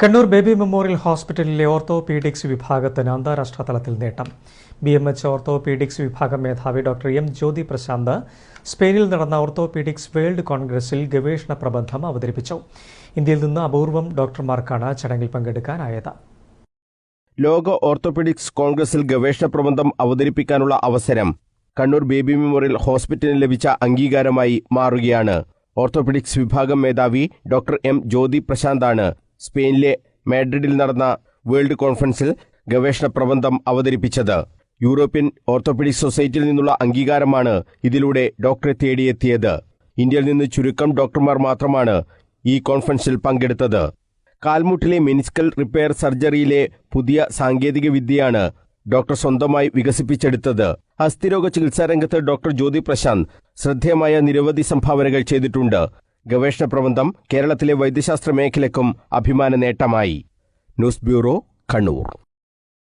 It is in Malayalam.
കണ്ണൂർ ബേബി മെമ്മോറിയൽ ഹോസ്പിറ്റലിലെ ഓർത്തോപീഡിക്സ് വിഭാഗത്തിന് അന്താരാഷ്ട്ര തലത്തിൽ നേട്ടം. BMH ഓർത്തോപീഡിക്സ് വിഭാഗം മേധാവി ഡോക്ടർ M. ജ്യോതി പ്രശാന്ത് സ്പെയിനിൽ നടന്ന ഓർത്തോപീഡിക്സ് വേൾഡ് കോൺഗ്രസിൽ ഗവേഷണ പ്രബന്ധം അവതരിപ്പിച്ചു. ഇന്ത്യയിൽ നിന്ന് അപൂർവം ഡോക്ടർമാർക്കാണ് ചടങ്ങിൽ പങ്കെടുക്കാനായത്. ലോക ഓർത്തോപീഡിക്സ് കോൺഗ്രസിൽ ഗവേഷണ പ്രബന്ധം അവതരിപ്പിക്കാനുള്ള അവസരം കണ്ണൂർ ബേബി മെമ്മോറിയൽ ഹോസ്പിറ്റലിന് ലഭിച്ച അംഗീകാരമായി മാറുകയാണ്. ഓർത്തോപീഡിക്സ് വിഭാഗം മേധാവി ഡോക്ടർ M. ജ്യോതി പ്രശാന്താണ് സ്പെയിനിലെ മാഡ്രിഡിൽ നടന്ന വേൾഡ് കോൺഫറൻസിൽ ഗവേഷണ പ്രബന്ധം അവതരിപ്പിച്ചത്. യൂറോപ്യൻ ഓർത്തോപീഡിക്സ് സൊസൈറ്റിയിൽ നിന്നുള്ള അംഗീകാരമാണ് ഇതിലൂടെ ഡോക്ടറെ തേടിയെത്തിയത്. ഇന്ത്യയിൽ നിന്ന് ചുരുക്കം ഡോക്ടർമാർ മാത്രമാണ് ഈ കോൺഫറൻസിൽ പങ്കെടുത്തത്. കാൽമുട്ടിലെ മെനിസ്കൽ റിപ്പയർ സർജറിയിലെ പുതിയ സാങ്കേതിക വിദ്യയാണ് ഡോക്ടർ സ്വന്തമായി വികസിപ്പിച്ചെടുത്തത്. അസ്ഥിരോഗ ചികിത്സാരംഗത്ത് ഡോക്ടർ ജ്യോതി പ്രശാന്ത് ശ്രദ്ധേയമായ നിരവധി സംഭാവനകൾ ചെയ്തിട്ടുണ്ട്. ഗവേഷണ പ്രബന്ധം കേരളത്തിലെ വൈദ്യശാസ്ത്ര മേഖലയ്ക്കും അഭിമാന നേട്ടമായി. News bureau, Kannur.